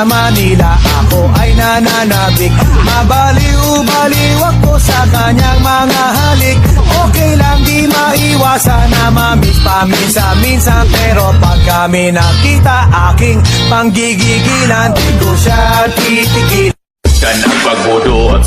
sa Manila, ako ay nananabik. Mabaliw-baliw ako sa kanyang mga halik. Okay lang di maiwasan na mamiss paminsan-minsan, pero pag kami nakita, aking panggigigilan, di ko siya titigil. Ganang pagbudot.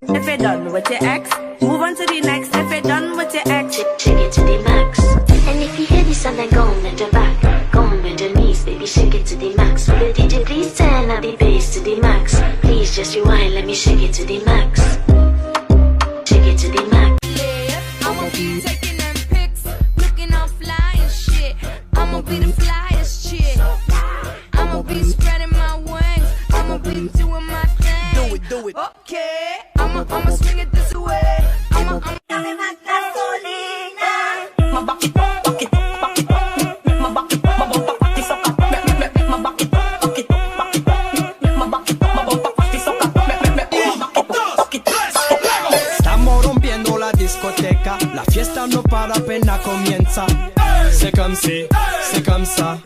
If you're done with your ex, move on to the next. If you're done with your ex, shake it to the max. And if you hear this and then go on the back, go on with your knees, baby, shake it to the max. With the DJ, please turn up the bass to the max. Please just rewind, let me shake it to the max. Shake it to the max. I'ma be taking them pics, looking all fly and shit. I'ma be the flyest chick. I'ma be spreading my wings. I'ma be doing my thing. Do it. Okay. I'ma swing it this way. I'ma Estamos rompiendo la discoteca, la fiesta no para, apenas comienza. C'est comme si, c'est comme ça,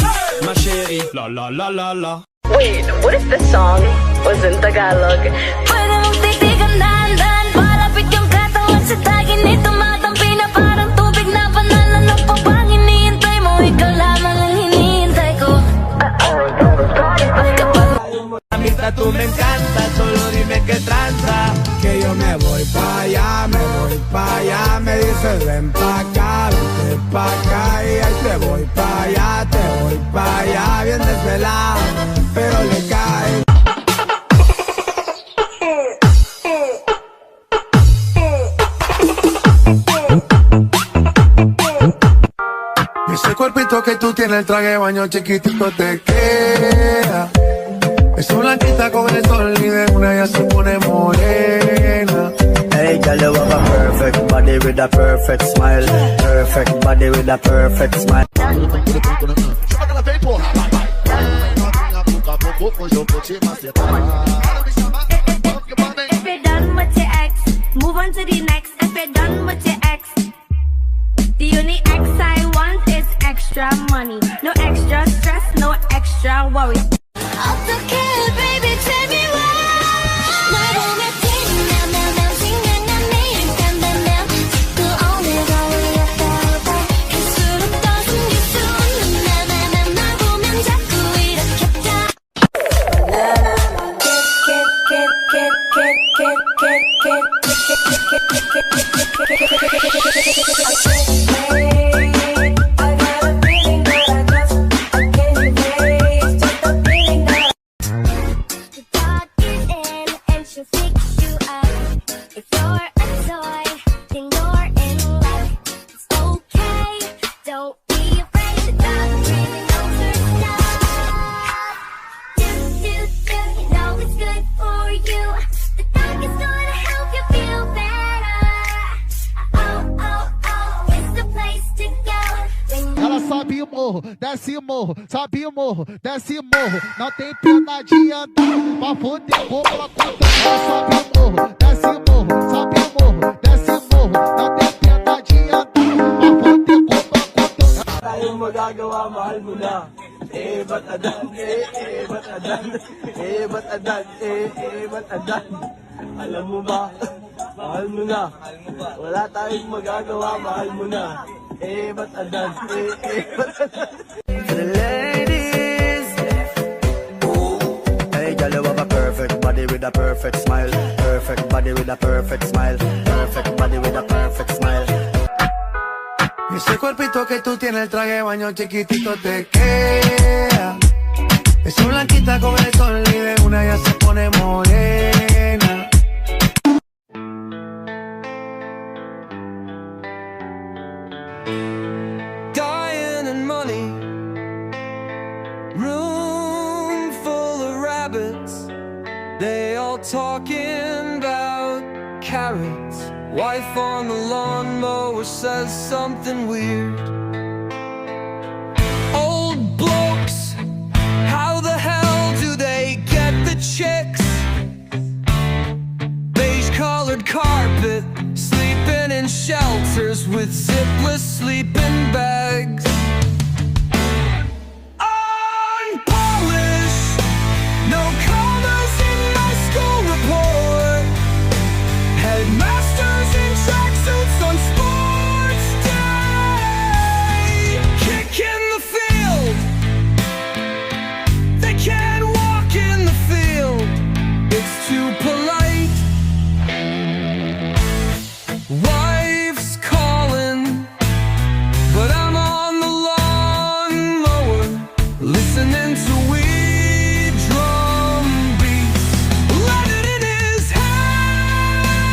ma chérie, la la la la la. Wait, what if the song was in Tagalog? pwede mong titigan dahan-dahan. Palapit yung katawan sa tagin nito, matampi na parang tubig na panal. Ano pa bang hinihintay mo? Ikaw lamang ang hinihintay ko. Amistad, tú me encanta, solo dime qué tranza. Que yo me voy pa' allá, me dices ven pa' acá, vente pa' acá. Y ahí te voy pa' allá, bien desvelado, pero le cae. Ese cuerpito que tú tienes, el traje de baño chiquitito te queda. Es una blanquita con el sol y de una ya se pone morena. Hey girl, you have a perfect body with a perfect smile. Perfect body with a perfect smile. If you're done with your ex, move on to the next. If you're done with your ex, The only X I want is extra money. No extra stress, no extra worry. 어떻게 baby tell me why 널 보며 튕겨 맘 생각나 매일 깜깜함 자꾸 오늘도 울렸다 갈수록 더 숨길 수 없는 나만 널 보면 자꾸 이렇게 Ela sobe o morro, desce o morro, sobe o morro, desce o morro. Não tem pena de andar, pra foder como ela conta. Ela sobe o morro, desce o morro, sobe o morro, desce o morro. Não tem pena de andar, pra foder como ela conta. Tayong magagawa, mahal mo na. Ba't adan, ba't adan, ba't adan, ba't adan. Alam mo ba, mahal mo na. Wala tayong magagawa, mahal mo na. Ba't adan, ba't adan. For the ladies, hey girl, you have a perfect body with a perfect smile. Perfect body with a perfect smile. Perfect body with a perfect smile. Ese cuerpito que tú tienes, el traje de baño chiquitito te queda. Esa blanquita con el sol y de una ya se pone morena. Dying and money, room full of rabbits. They all talking about carrots. Wife on the lawnmower says something weird. Old blokes, how the hell do they get the chicks? Beige colored carpet, sleeping in shelters with zipless sleeping bags. Unpolished, no commas in my school report. Headmasters in tracksuits on sports day. Kick in the field, they can't walk in the field. It's too polite. Wife's calling, but I'm on the lawnmower, listening to weed drum beats. Let it in his hand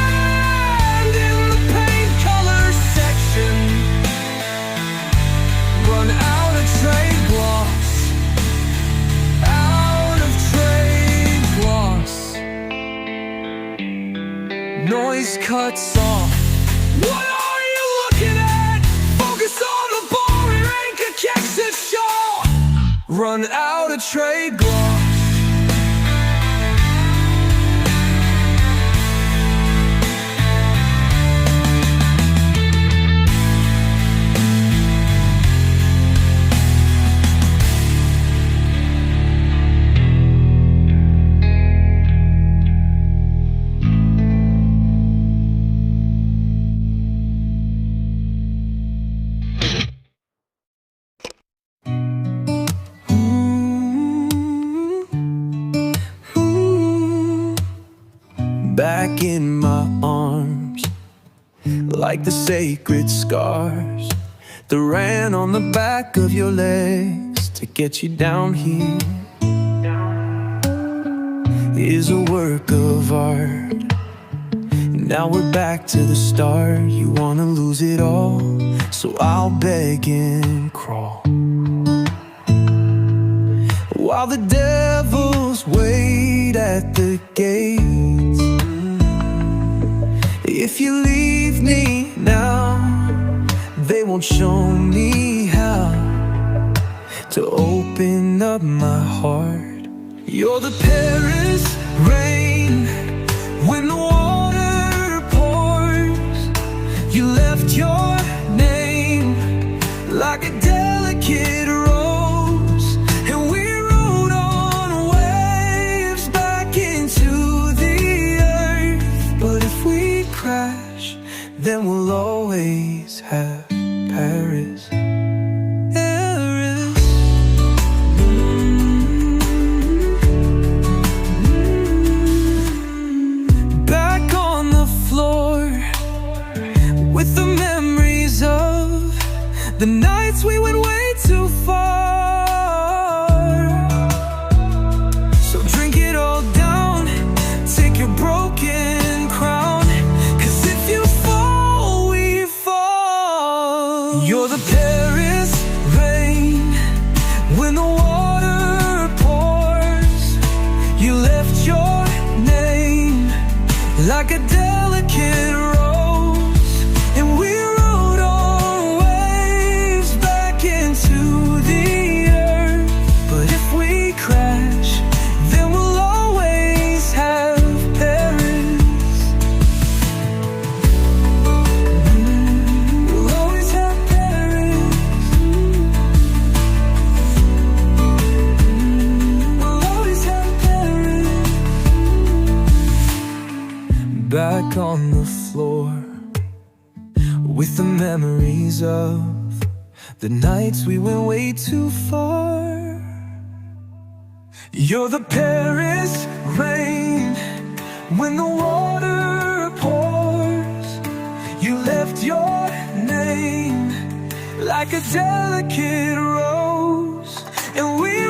in the paint color section. Run out of trade gloss, out of trade gloss. Noise cuts off. What are you looking at? Focus on the ball, your anchor kicks it short. Run out of trade gloss. Back in my arms, like the sacred scars that ran on the back of your legs to get you down here, is a work of art. Now we're back to the start. You wanna lose it all, so I'll beg and crawl, while the devils wait at the gates. If you leave me now, they won't show me how to open up my heart. You're the Paris rain when the water pours. You left your name then we'll always have Paris. Paris. Back on the floor with the memories of the nights we went way too far. So drink it all down, take your broken crown, 'cause if you fall, we fall. You're the Paris rain when the water pours. You left your name like a delicate rose, and we rode on waves back into the earth. But if we crash, then we'll always have Paris. We'll always have Paris. We'll always have Paris. Back on the floor with the memories of the nights we went way too far. You're the Paris rain when the water pours. You left your name like a delicate rose, and we